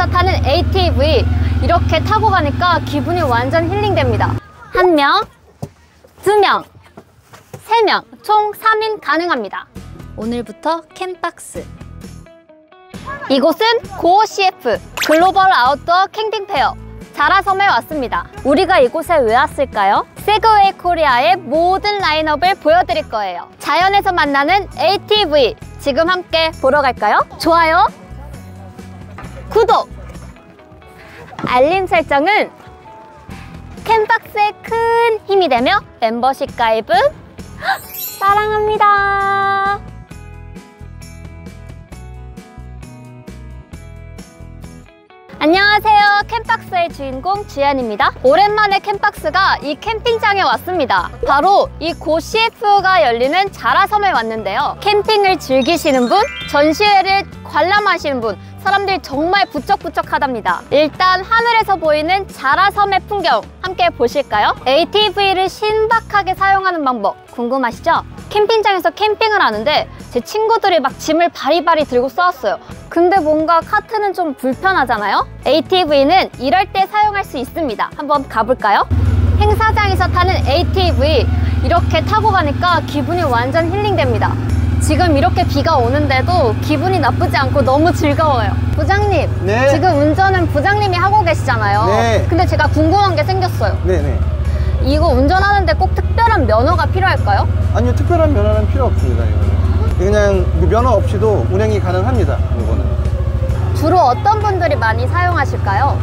캠핑장에서 타는 ATV, 이렇게 타고 가니까 기분이 완전 힐링됩니다. 1명, 2명, 3명, 총 3인 가능합니다. 오늘부터 캠박스. 이곳은 고어 CF 글로벌 아웃도어 캠핑 페어 자라섬에 왔습니다. 우리가 이곳에 왜 왔을까요? 세그웨이 코리아의 모든 라인업을 보여드릴 거예요. 자연에서 만나는 ATV, 지금 함께 보러 갈까요? 좋아요, 구독, 알림 설정은 캠박스의 큰 힘이 되며 멤버십 가입은 사랑합니다. 안녕하세요. 캠박스의 주인공 주연입니다. 오랜만에 캠박스가 이 캠핑장에 왔습니다. 바로 이 고 CF가 열리는 자라섬에 왔는데요. 캠핑을 즐기시는 분, 전시회를 관람하시는 분, 사람들이 정말 부쩍부쩍하답니다. 일단 하늘에서 보이는 자라섬의 풍경 함께 보실까요? ATV를 신박하게 사용하는 방법 궁금하시죠? 캠핑장에서 캠핑을 하는데 제 친구들이 막 짐을 바리바리 들고 싸웠어요. 근데 뭔가 카트는 좀 불편하잖아요? ATV는 이럴 때 사용할 수 있습니다. 한번 가볼까요? 행사장에서 타는 ATV, 이렇게 타고 가니까 기분이 완전 힐링됩니다. 지금 이렇게 비가 오는데도 기분이 나쁘지 않고 너무 즐거워요. 부장님, 네. 지금 운전은 부장님이 하고 계시잖아요. 네. 근데 제가 궁금한 게 생겼어요. 네네. 이거 운전하는데 꼭 특별한 면허가 필요할까요? 아니요, 특별한 면허는 필요 없습니다. 이거는 그냥 면허 없이도 운행이 가능합니다. 이거는 주로 어떤 분들이 많이 사용하실까요?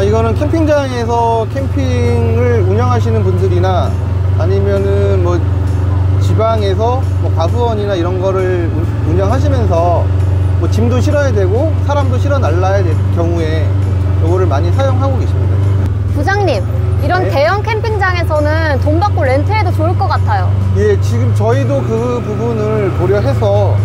이거는 캠핑장에서 캠핑을 운영하시는 분들이나 아니면은 뭐 지방에서 뭐 과수원이나 이런 거를 운영하시면서 뭐 짐도 실어야 되고 사람도 실어 날라야 될 경우에 이거를 많이 사용하고 계십니다. 부장님, 이런 네. 대형 캠핑장에서는 돈 받고 렌트해도 좋을 것 같아요. 예, 지금 저희도 그 부분을 고려해서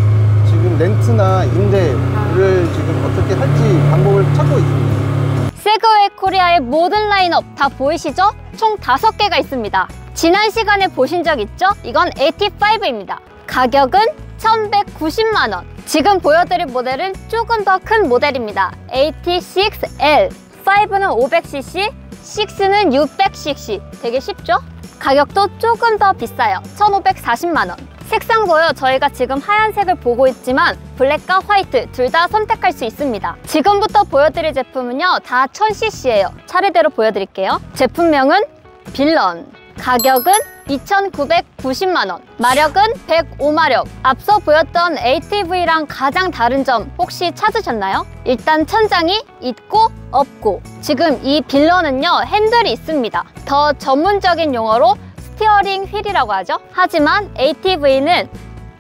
지금 렌트나 임대를 지금 어떻게 할지 방법을 찾고 있습니다. 세그웨이 코리아의 모든 라인업 다 보이시죠? 총 5개가 있습니다. 지난 시간에 보신 적 있죠? 이건 AT5입니다. 가격은 1,190만 원. 지금 보여드릴 모델은 조금 더 큰 모델입니다. AT6L. 5는 500cc, 6는 600cc. 되게 쉽죠? 가격도 조금 더 비싸요. 1,540만 원. 색상도요, 저희가 지금 하얀색을 보고 있지만 블랙과 화이트 둘 다 선택할 수 있습니다. 지금부터 보여드릴 제품은요, 다 1000cc예요. 차례대로 보여드릴게요. 제품명은 빌런. 가격은 2,990만 원. 마력은 105마력. 앞서 보였던 ATV랑 가장 다른 점 혹시 찾으셨나요? 일단 천장이 있고 없고, 지금 이 빌런은요, 핸들이 있습니다. 더 전문적인 용어로 스티어링 휠이라고 하죠. 하지만 ATV는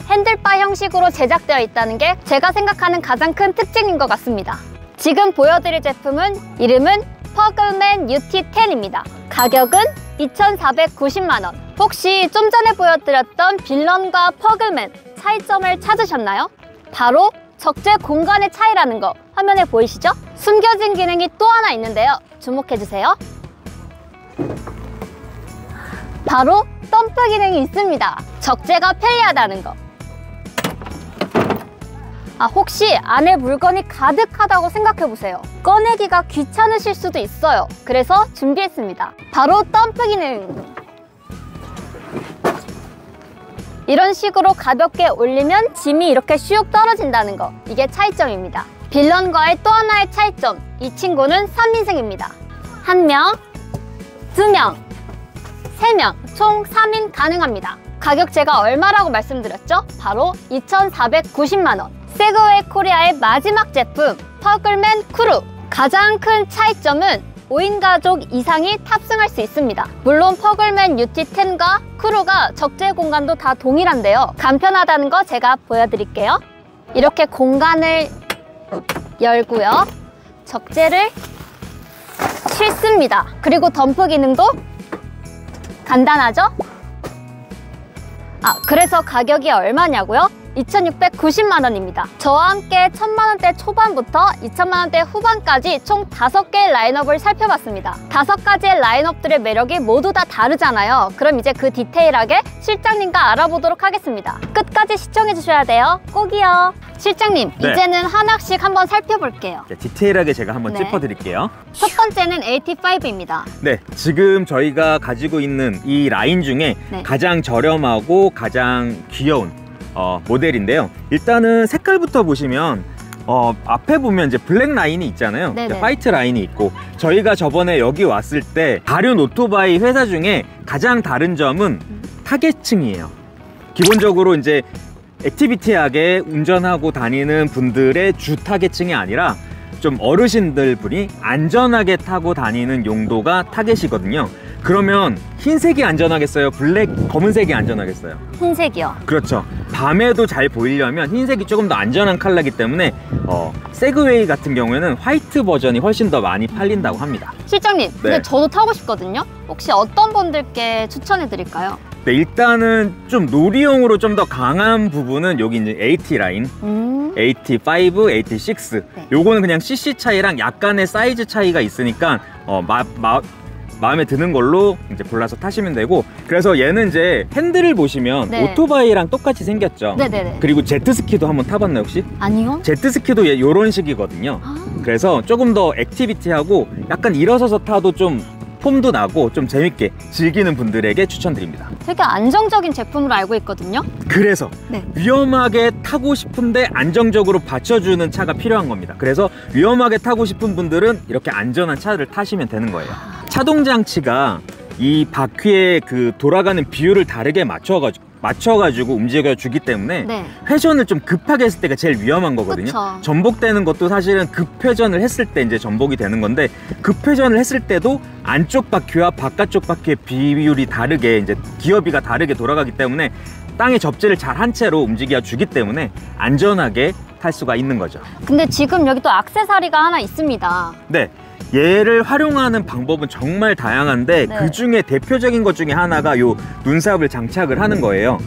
핸들바 형식으로 제작되어 있다는 게 제가 생각하는 가장 큰 특징인 것 같습니다. 지금 보여드릴 제품은 이름은 퍼글맨 UT10입니다. 가격은 2,490만 원. 혹시 좀 전에 보여드렸던 빌런과 퍼글맨 차이점을 찾으셨나요? 바로 적재 공간의 차이라는 거 화면에 보이시죠? 숨겨진 기능이 또 하나 있는데요. 주목해주세요. 바로 덤프 기능이 있습니다. 적재가 편리하다는 거. 혹시 안에 물건이 가득하다고 생각해보세요. 꺼내기가 귀찮으실 수도 있어요. 그래서 준비했습니다. 바로 덤프 기능. 이런 식으로 가볍게 올리면 짐이 이렇게 슉 떨어진다는 거. 이게 차이점입니다. 빌런과의 또 하나의 차이점. 이 친구는 3인승입니다. 1명, 2명, 3명, 총 3인 가능합니다. 가격 제가 얼마라고 말씀드렸죠? 바로 2,490만 원. 세그웨이 코리아의 마지막 제품, 퍼글맨 크루. 가장 큰 차이점은 5인 가족 이상이 탑승할 수 있습니다. 물론 퍼글맨 UT10과 크루가 적재 공간도 다 동일한데요. 간편하다는 거 제가 보여드릴게요. 이렇게 공간을 열고요. 적재를 싣습니다. 그리고 덤프 기능도 간단하죠? 그래서 가격이 얼마냐고요? 2,690만 원입니다. 저와 함께 1,000만 원대 초반부터 2,000만 원대 후반까지 총 5개의 라인업을 살펴봤습니다. 5가지의 라인업들의 매력이 모두 다 다르잖아요. 그럼 이제 그 디테일하게 실장님과 알아보도록 하겠습니다. 끝까지 시청해 주셔야 돼요. 꼭이요. 실장님, 네. 이제는 하나씩 한번 살펴볼게요. 네, 디테일하게 제가 한번 네. 짚어드릴게요. 첫 번째는 AT5입니다. 네, 지금 저희가 가지고 있는 이 라인 중에 네. 가장 저렴하고 가장 귀여운 모델인데요. 일단은 색깔부터 보시면 앞에 보면 이제 블랙 라인이 있잖아요. 네네. 화이트 라인이 있고, 저희가 저번에 여기 왔을 때 다른 오토바이 회사 중에 가장 다른 점은 타겟층이에요. 기본적으로 이제 액티비티하게 운전하고 다니는 분들의 주 타겟층이 아니라 좀 어르신들 분이 안전하게 타고 다니는 용도가 타겟이거든요. 그러면 흰색이 안전하겠어요? 검은색이 안전하겠어요? 흰색이요. 그렇죠. 밤에도 잘 보이려면 흰색이 조금 더 안전한 컬러이기 때문에 세그웨이 같은 경우에는 화이트 버전이 훨씬 더 많이 팔린다고 합니다. 실장님, 근데 네. 저도 타고 싶거든요. 혹시 어떤 분들께 추천해 드릴까요? 네, 일단은 좀 놀이용으로 좀 더 강한 부분은 여기 이제 AT 라인, AT5, AT6. 네. 요거는 그냥 CC 차이랑 약간의 사이즈 차이가 있으니까 마음에 드는 걸로 이제 골라서 타시면 되고, 그래서 얘는 이제 핸들을 보시면 네. 오토바이랑 똑같이 생겼죠. 네네네. 그리고 제트스키도 한번 타봤나요 혹시? 아니요. 제트스키도 요런 식이거든요. 그래서 조금 더 액티비티하고 약간 일어서서 타도 좀 폼도 나고 좀 재밌게 즐기는 분들에게 추천드립니다. 되게 안정적인 제품으로 알고 있거든요. 그래서 네. 위험하게 타고 싶은데 안정적으로 받쳐주는 차가 필요한 겁니다. 그래서 위험하게 타고 싶은 분들은 이렇게 안전한 차를 타시면 되는 거예요. 차동 장치가 이 바퀴의 그 돌아가는 비율을 다르게 맞춰가지고 움직여주기 때문에 네. 회전을 좀 급하게 했을 때가 제일 위험한 거거든요. 그쵸. 전복되는 것도 사실은 급회전을 했을 때 이제 전복이 되는 건데, 급회전을 했을 때도 안쪽 바퀴와 바깥쪽 바퀴의 비율이 다르게, 이제 기어비가 다르게 돌아가기 때문에 땅에 접지를 잘 한 채로 움직여 주기 때문에 안전하게 탈 수가 있는 거죠. 근데 지금 여기 또 액세서리가 하나 있습니다. 네, 얘를 활용하는 방법은 정말 다양한데 네. 그 중에 대표적인 것 중에 하나가 요 눈삽을 장착을 하는 거예요.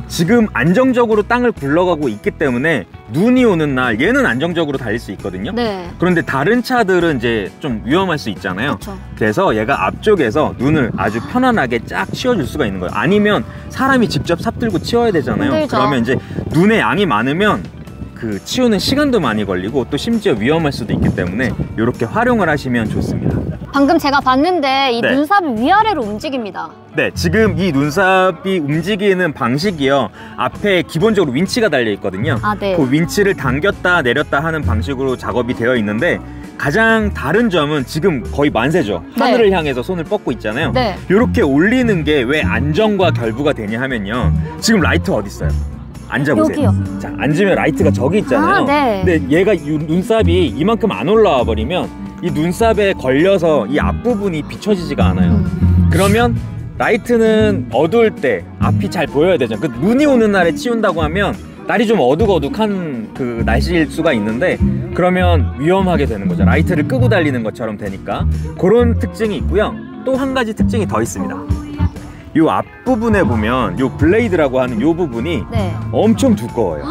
지금 안정적으로 땅을 굴러가고 있기 때문에 눈이 오는 날 얘는 안정적으로 달릴 수 있거든요. 네. 그런데 다른 차들은 이제 좀 위험할 수 있잖아요. 그쵸. 그래서 얘가 앞쪽에서 눈을 아주 편안하게 쫙 치워줄 수가 있는 거예요. 아니면 사람이 직접 삽 들고 치워야 되잖아요. 힘들죠. 그러면 이제 눈의 양이 많으면 그 치우는 시간도 많이 걸리고 또 심지어 위험할 수도 있기 때문에 이렇게 활용을 하시면 좋습니다. 방금 제가 봤는데 이 네. 눈삽이 위아래로 움직입니다. 네, 지금 이 눈삽이 움직이는 방식이요, 앞에 기본적으로 윈치가 달려 있거든요. 아, 네. 그 윈치를 당겼다 내렸다 하는 방식으로 작업이 되어 있는데, 가장 다른 점은 지금 거의 만세죠. 네. 하늘을 향해서 손을 뻗고 있잖아요. 네. 이렇게 올리는 게 왜 안정과 결부가 되냐 하면요, 지금 라이트 어디 있어요? 앉아보세요. 여기요. 자, 앉으면 라이트가 저기 있잖아요. 아, 네. 근데 얘가 눈삽이 이만큼 안 올라와 버리면 이 눈삽에 걸려서 이 앞부분이 비춰지지가 않아요. 그러면 라이트는 어두울 때 앞이 잘 보여야 되죠. 그 눈이 오는 날에 치운다고 하면 날이 좀 어둑어둑한 그 날씨일 수가 있는데, 그러면 위험하게 되는 거죠. 라이트를 끄고 달리는 것처럼 되니까. 그런 특징이 있고요. 또 한 가지 특징이 더 있습니다. 이 앞부분에 보면 이 블레이드라고 하는 이 부분이 네. 엄청 두꺼워요.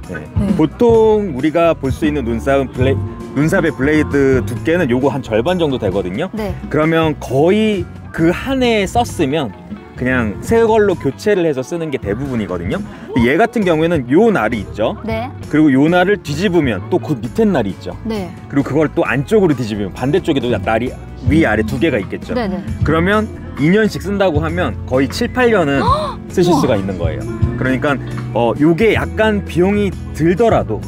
네. 보통 우리가 볼 수 있는 눈삽의 블레이드 두께는 요거 한 절반 정도 되거든요. 네. 그러면 거의 그 한 해에 썼으면 그냥 새 걸로 교체를 해서 쓰는 게 대부분이거든요. 얘 같은 경우에는 요 날이 있죠. 네. 그리고 요 날을 뒤집으면 또 그 밑에 날이 있죠. 네. 그리고 그걸 또 안쪽으로 뒤집으면 반대쪽에도 날이 위아래 두 개가 있겠죠. 네네. 그러면 2년씩 쓴다고 하면 거의 7, 8년은 쓰실 수가 있는 거예요. 그러니까 요게 약간 비용이 들더라도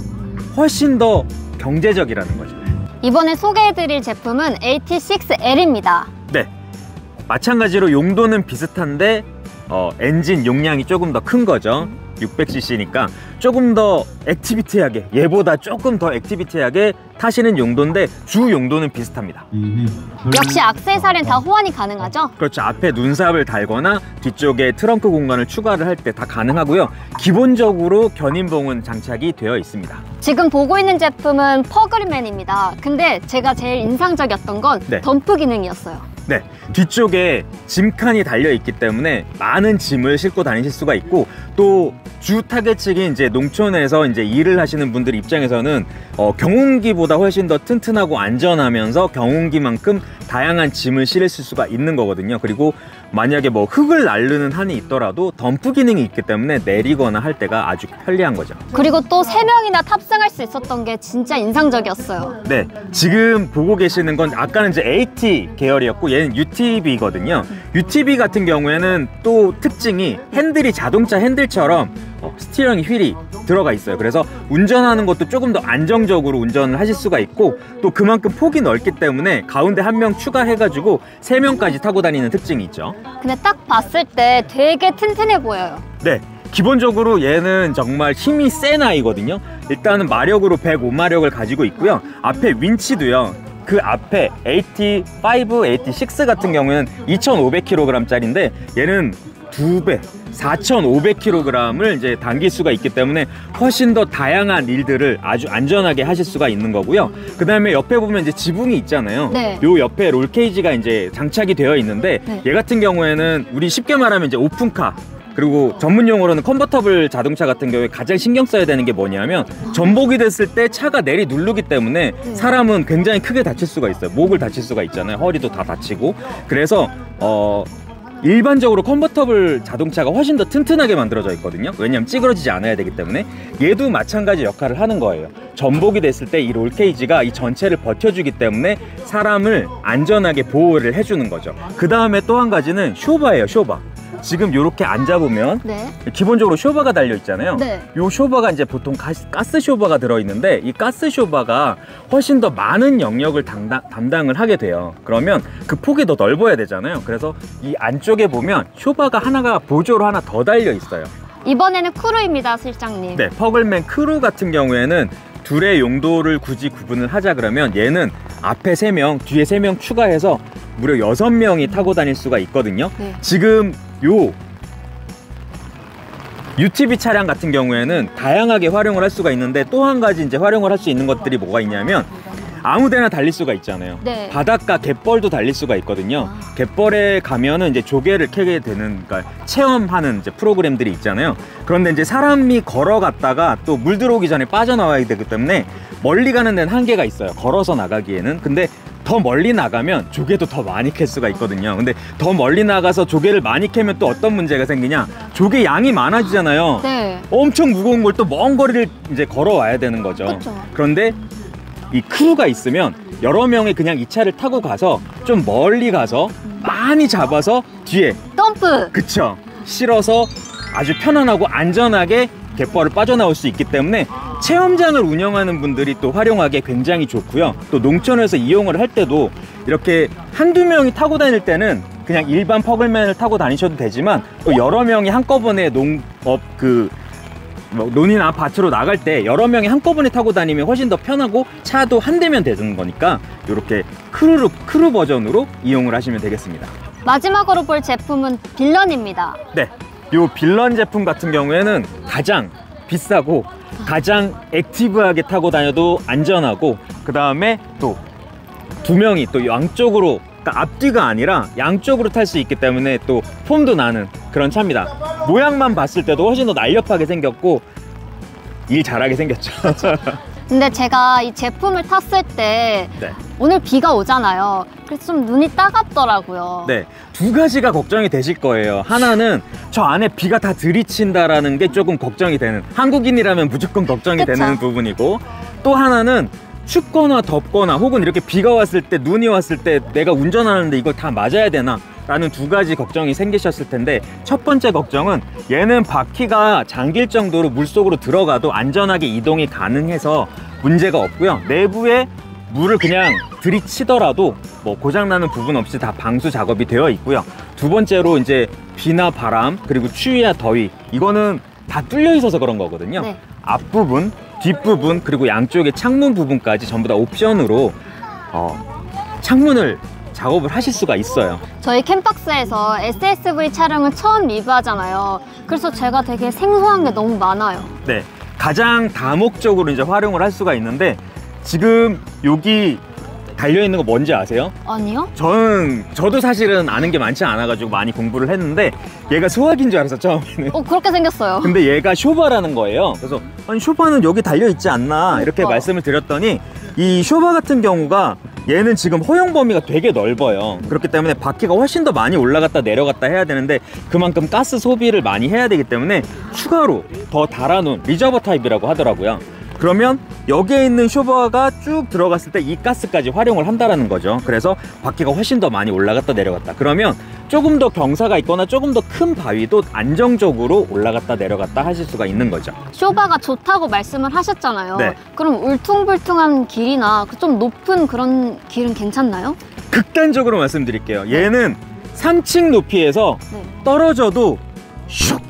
훨씬 더 경제적이라는 거죠. 이번에 소개해드릴 제품은 AT6L입니다. 네, 마찬가지로 용도는 비슷한데 엔진 용량이 조금 더 큰 거죠. 600cc니까 조금 더 액티비티하게, 얘보다 조금 더 액티비티하게 타시는 용도인데 주 용도는 비슷합니다. 역시 액세서리는 다 호환이 가능하죠? 그렇죠. 앞에 눈삽을 달거나 뒤쪽에 트렁크 공간을 추가를 할 때 다 가능하고요. 기본적으로 견인봉은 장착이 되어 있습니다. 지금 보고 있는 제품은 퍼그맨입니다. 근데 제가 제일 인상적이었던 건 네. 덤프 기능이었어요. 네, 뒤쪽에 짐칸이 달려있기 때문에 많은 짐을 싣고 다니실 수가 있고, 또 주 타겟층이 이제 농촌에서 이제 일을 하시는 분들 입장에서는 경운기보다 훨씬 더 튼튼하고 안전하면서 경운기만큼 다양한 짐을 실을 수가 있는 거거든요. 그리고 만약에 뭐 흙을 나르는 한이 있더라도 덤프 기능이 있기 때문에 내리거나 할 때가 아주 편리한 거죠. 그리고 또 3명이나 탑승할 수 있었던 게 진짜 인상적이었어요. 네, 지금 보고 계시는 건 아까는 이제 AT 계열이었고 얘는 UTV거든요. UTV 같은 경우에는 또 특징이 핸들이 자동차 핸들처럼 스티어링 휠이 들어가 있어요. 그래서 운전하는 것도 조금 더 안정적으로 운전을 하실 수가 있고, 또 그만큼 폭이 넓기 때문에 가운데 한 명 추가해가지고 3명까지 타고 다니는 특징이 있죠. 근데 딱 봤을 때 되게 튼튼해 보여요. 네, 기본적으로 얘는 정말 힘이 센 아이거든요. 일단은 마력으로 105마력을 가지고 있고요. 앞에 윈치도요, 그 앞에 AT5, AT6 같은 경우에는 2,500kg 짜리인데 얘는 2배 4,500kg을 이제 당길 수가 있기 때문에 훨씬 더 다양한 일들을 아주 안전하게 하실 수가 있는 거고요. 그 다음에 옆에 보면 이제 지붕이 있잖아요. 네. 요 옆에 롤케이지가 이제 장착이 되어 있는데, 네. 얘 같은 경우에는 우리 쉽게 말하면 이제 오픈카, 그리고 전문 용어로는 컨버터블 자동차 같은 경우에 가장 신경 써야 되는 게 뭐냐면, 전복이 됐을 때 차가 내리 누르기 때문에 사람은 굉장히 크게 다칠 수가 있어요. 목을 다칠 수가 있잖아요. 허리도 다 다치고. 그래서 일반적으로 컨버터블 자동차가 훨씬 더 튼튼하게 만들어져 있거든요. 왜냐하면 찌그러지지 않아야 되기 때문에. 얘도 마찬가지 역할을 하는 거예요. 전복이 됐을 때 이 롤케이지가 이 전체를 버텨주기 때문에 사람을 안전하게 보호를 해주는 거죠. 그 다음에 또 한 가지는 쇼바예요. 쇼바. 지금 이렇게 앉아보면 네. 기본적으로 쇼바가 달려 있잖아요. 네. 이 쇼바가 이제 보통 가스 쇼바가 들어있는데, 이 가스 쇼바가 훨씬 더 많은 영역을 담당을 하게 돼요. 그러면 그 폭이 더 넓어야 되잖아요. 그래서 이 안쪽에 보면 쇼바가 하나가 보조로 하나 더 달려 있어요. 이번에는 크루입니다, 실장님. 네, 퍼글맨 크루 같은 경우에는 둘의 용도를 굳이 구분을 하자 그러면 얘는 앞에 3명, 뒤에 3명 추가해서 무려 6명이 타고 다닐 수가 있거든요. 네. 지금 요 UTV 차량 같은 경우에는 다양하게 활용을 할 수가 있는데, 또 한 가지 이제 활용을 할 수 있는 것들이 뭐가 있냐면, 아무데나 달릴 수가 있잖아요. 네. 바닷가 갯벌도 달릴 수가 있거든요. 갯벌에 가면은 이제 조개를 캐게 되는, 그러니까 체험하는 이제 프로그램들이 있잖아요. 그런데 이제 사람이 걸어갔다가 또 물 들어오기 전에 빠져나와야 되기 때문에 멀리 가는 데는 한계가 있어요. 걸어서 나가기에는. 근데 더 멀리 나가면 조개도 더 많이 캘 수가 있거든요. 근데 더 멀리 나가서 조개를 많이 캐면 또 어떤 문제가 생기냐, 조개 양이 많아지잖아요. 네. 엄청 무거운 걸 또 먼 거리를 이제 걸어와야 되는 거죠. 그쵸. 그런데 이 크루가 있으면 여러 명이 그냥 이 차를 타고 가서 좀 멀리 가서 많이 잡아서 뒤에 덤프! 그쵸, 실어서 아주 편안하고 안전하게 갯벌을 빠져나올 수 있기 때문에 체험장을 운영하는 분들이 또 활용하기에 굉장히 좋고요. 또 농촌에서 이용을 할 때도 이렇게 한두 명이 타고 다닐 때는 그냥 일반 퍼글맨을 타고 다니셔도 되지만, 또 여러 명이 한꺼번에 논이나 밭으로 나갈 때 여러 명이 한꺼번에 타고 다니면 훨씬 더 편하고 차도 한 대면 되는 거니까 이렇게 크루 버전으로 이용을 하시면 되겠습니다. 마지막으로 볼 제품은 빌런입니다. 네, 요 빌런 제품 같은 경우에는 가장 비싸고 가장 액티브하게 타고 다녀도 안전하고, 그 다음에 또 2명이 또 양쪽으로, 그러니까 앞뒤가 아니라 양쪽으로 탈 수 있기 때문에 또 폼도 나는 그런 차입니다. 모양만 봤을 때도 훨씬 더 날렵하게 생겼고 일 잘하게 생겼죠. 근데 제가 이 제품을 탔을 때 네. 오늘 비가 오잖아요. 그래서 좀 눈이 따갑더라고요. 네, 2가지가 걱정이 되실 거예요. 하나는 저 안에 비가 다 들이친다라는 게 조금 걱정이 되는, 한국인이라면 무조건 걱정이 그쵸? 되는 부분이고, 또 하나는 춥거나 덥거나 혹은 이렇게 비가 왔을 때, 눈이 왔을 때 내가 운전하는데 이걸 다 맞아야 되나 라는 2가지 걱정이 생기셨을 텐데, 첫 번째 걱정은 얘는 바퀴가 잠길 정도로 물속으로 들어가도 안전하게 이동이 가능해서 문제가 없고요. 내부에 물을 그냥 들이치더라도 뭐 고장나는 부분 없이 다 방수 작업이 되어 있고요. 2번째로 이제 비나 바람, 그리고 추위나 더위, 이거는 다 뚫려 있어서 그런 거거든요. 네. 앞부분, 뒷부분, 그리고 양쪽의 창문 부분까지 전부 다 옵션으로 창문을 작업을 하실 수가 있어요. 저희 캠박스에서 SSV 차량을 처음 리뷰하잖아요. 그래서 제가 되게 생소한 게 너무 많아요. 네, 가장 다목적으로 이제 활용을 할 수가 있는데, 지금 여기 달려있는 거 뭔지 아세요? 아니요? 저도 사실은 아는 게 많지 않아가지고 많이 공부를 했는데 얘가 소화기인 줄 알았어 처음에는. 그렇게 생겼어요. 근데 얘가 쇼바라는 거예요. 그래서 아니 쇼바는 여기 달려있지 않나 이렇게 말씀을 드렸더니 이 쇼바 같은 경우가 얘는 지금 허용 범위가 되게 넓어요. 그렇기 때문에 바퀴가 훨씬 더 많이 올라갔다 내려갔다 해야 되는데 그만큼 가스 소비를 많이 해야 되기 때문에 추가로 더 달아놓은 리저버 타입이라고 하더라고요. 그러면 여기에 있는 쇼버가 쭉 들어갔을 때 이 가스까지 활용을 한다는 거죠. 그래서 바퀴가 훨씬 더 많이 올라갔다 내려갔다. 그러면 조금 더 경사가 있거나 조금 더 큰 바위도 안정적으로 올라갔다 내려갔다 하실 수가 있는 거죠. 쇼바가 좋다고 말씀을 하셨잖아요. 네. 그럼 울퉁불퉁한 길이나 좀 높은 그런 길은 괜찮나요? 극단적으로 말씀드릴게요. 얘는 3층 높이에서 네. 떨어져도 슉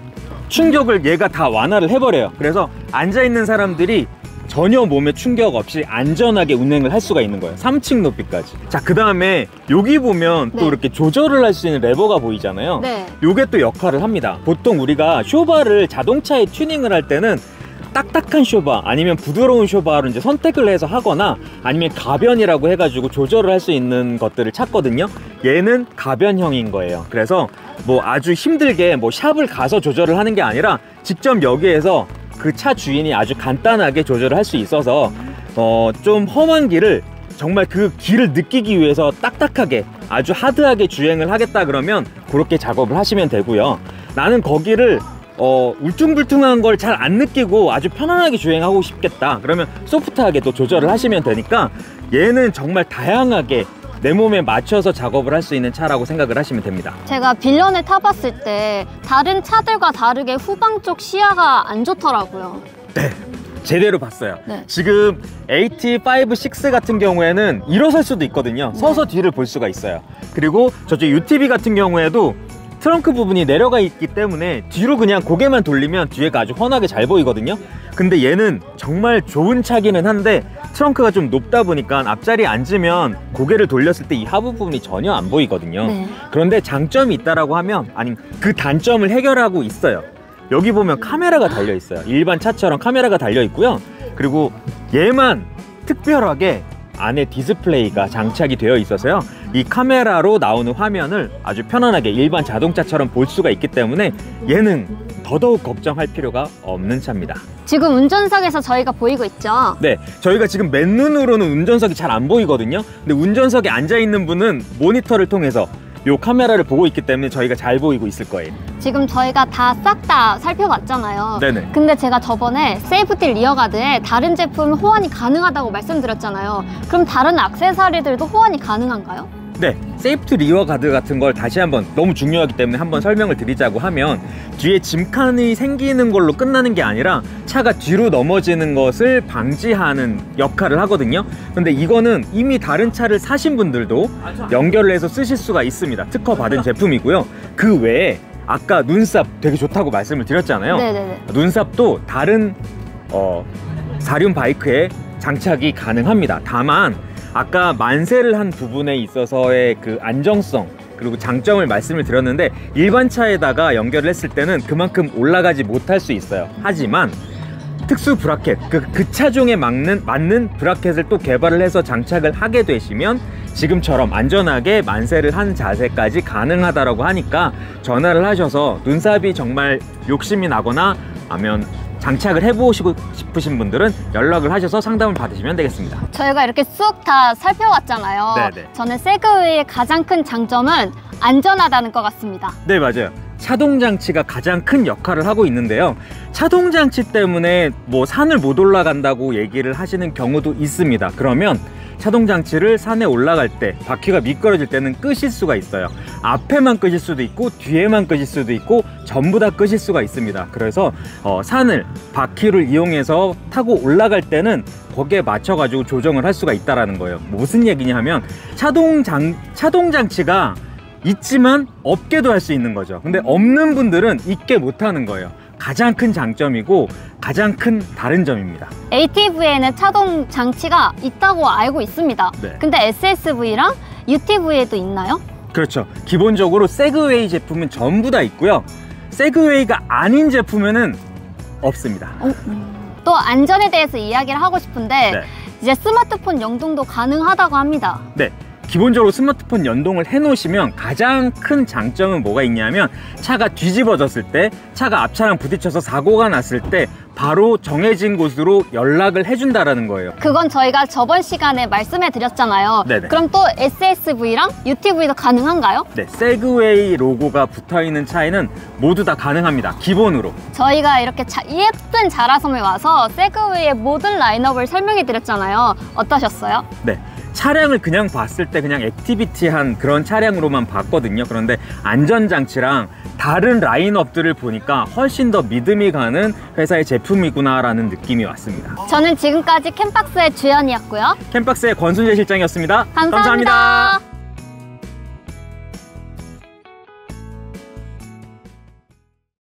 충격을 얘가 다 완화를 해버려요. 그래서 앉아있는 사람들이 전혀 몸에 충격 없이 안전하게 운행을 할 수가 있는 거예요. 3층 높이까지. 자, 그 다음에 여기 보면 또 네. 이렇게 조절을 할 수 있는 레버가 보이잖아요. 네. 요게 또 역할을 합니다. 보통 우리가 쇼바를 자동차에 튜닝을 할 때는 딱딱한 쇼바 아니면 부드러운 쇼바로 이제 선택을 해서 하거나 아니면 가변이라고 해가지고 조절을 할 수 있는 것들을 찾거든요. 얘는 가변형인 거예요. 그래서 뭐 아주 힘들게 뭐 샵을 가서 조절을 하는 게 아니라 직접 여기에서 그 차 주인이 아주 간단하게 조절을 할 수 있어서 좀 험한 길을 정말 그 길을 느끼기 위해서 딱딱하게 아주 하드하게 주행을 하겠다 그러면 그렇게 작업을 하시면 되고요. 나는 거기를 울퉁불퉁한 걸 잘 안 느끼고 아주 편안하게 주행하고 싶겠다 그러면 소프트하게 또 조절을 하시면 되니까 얘는 정말 다양하게 내 몸에 맞춰서 작업을 할 수 있는 차라고 생각을 하시면 됩니다. 제가 빌런을 타봤을 때 다른 차들과 다르게 후방 쪽 시야가 안 좋더라고요. 네, 제대로 봤어요. 네. 지금 AT5, 6 같은 경우에는 일어설 수도 있거든요. 서서 뒤를 볼 수가 있어요. 그리고 저쪽 UTV 같은 경우에도 트렁크 부분이 내려가 있기 때문에 뒤로 그냥 고개만 돌리면 뒤에가 아주 훤하게 잘 보이거든요. 근데 얘는 정말 좋은 차기는 한데 트렁크가 좀 높다 보니까 앞자리에 앉으면 고개를 돌렸을 때 이 하부 부분이 전혀 안 보이거든요. 네. 그런데 장점이 있다라고 하면 아니 그 단점을 해결하고 있어요. 여기 보면 카메라가 달려 있어요. 일반 차처럼 카메라가 달려 있고요. 그리고 얘만 특별하게 안에 디스플레이가 장착이 되어 있어서요. 이 카메라로 나오는 화면을 아주 편안하게 일반 자동차처럼 볼 수가 있기 때문에 얘는 더더욱 걱정할 필요가 없는 차입니다. 지금 운전석에서 저희가 보이고 있죠? 네, 저희가 지금 맨눈으로는 운전석이 잘 안 보이거든요. 근데 운전석에 앉아있는 분은 모니터를 통해서 요 카메라를 보고 있기 때문에 저희가 잘 보이고 있을 거예요. 지금 저희가 다 싹 다 살펴봤잖아요. 네네. 근데 제가 저번에 세이프티 리어가드에 다른 제품 호환이 가능하다고 말씀드렸잖아요. 그럼 다른 액세서리들도 호환이 가능한가요? 네, 세이프티 리어 가드 같은 걸 다시 한번 너무 중요하기 때문에 한번 설명을 드리자고 하면 뒤에 짐칸이 생기는 걸로 끝나는 게 아니라 차가 뒤로 넘어지는 것을 방지하는 역할을 하거든요. 근데 이거는 이미 다른 차를 사신 분들도 연결을 해서 쓰실 수가 있습니다. 특허 받은 제품이고요. 그 외에 아까 눈삽 되게 좋다고 말씀을 드렸잖아요. 네네네. 눈삽도 다른 사륜 바이크에 장착이 가능합니다. 다만 아까 만세를 한 부분에 있어서의 그 안정성 그리고 장점을 말씀을 드렸는데 일반 차에다가 연결을 했을 때는 그만큼 올라가지 못할 수 있어요. 하지만 특수 브라켓, 그 차종에 맞는 브라켓을 또 개발을 해서 장착을 하게 되시면 지금처럼 안전하게 만세를 한 자세까지 가능하다라고 하니까 전화를 하셔서 눈삽이 정말 욕심이 나거나 아니면 장착을 해보시고 싶으신 분들은 연락을 하셔서 상담을 받으시면 되겠습니다. 저희가 이렇게 쑥 다 살펴봤잖아요. 네네. 저는 세그웨이의 가장 큰 장점은 안전하다는 것 같습니다. 네, 맞아요. 차동장치가 가장 큰 역할을 하고 있는데요. 차동장치 때문에 뭐 산을 못 올라간다고 얘기를 하시는 경우도 있습니다. 그러면 차동장치를 산에 올라갈 때 바퀴가 미끄러질 때는 끄실 수가 있어요. 앞에만 끄실 수도 있고 뒤에만 끄실 수도 있고 전부 다 끄실 수가 있습니다. 그래서 산을 바퀴를 이용해서 타고 올라갈 때는 거기에 맞춰 가지고 조정을 할 수가 있다는 거예요. 무슨 얘기냐 하면 차동장치가 있지만 없게도 할 수 있는 거죠. 근데 없는 분들은 있게 못하는 거예요. 가장 큰 장점이고 가장 큰 다른 점입니다. ATV에는 차동 장치가 있다고 알고 있습니다. 네. 근데 SSV랑 UTV에도 있나요? 그렇죠. 기본적으로 세그웨이 제품은 전부 다 있고요. 세그웨이가 아닌 제품에는 없습니다. 또 안전에 대해서 이야기를 하고 싶은데 네. 이제 스마트폰 연동도 가능하다고 합니다. 네. 기본적으로 스마트폰 연동을 해놓으시면 가장 큰 장점은 뭐가 있냐면 차가 뒤집어졌을 때, 차가 앞차랑 부딪혀서 사고가 났을 때 바로 정해진 곳으로 연락을 해준다라는 거예요. 그건 저희가 저번 시간에 말씀해 드렸잖아요. 네네. 그럼 또 SSV랑 UTV도 가능한가요? 네, 세그웨이 로고가 붙어있는 차에는 모두 다 가능합니다. 기본으로. 저희가 이렇게 예쁜 자라섬에 와서 세그웨이의 모든 라인업을 설명해 드렸잖아요. 어떠셨어요? 네. 차량을 그냥 봤을 때 그냥 액티비티한 그런 차량으로만 봤거든요. 그런데 안전장치랑 다른 라인업들을 보니까 훨씬 더 믿음이 가는 회사의 제품이구나 라는 느낌이 왔습니다. 저는 지금까지 캠박스의 주연이었고요. 캠박스의 권순재 실장이었습니다. 감사합니다.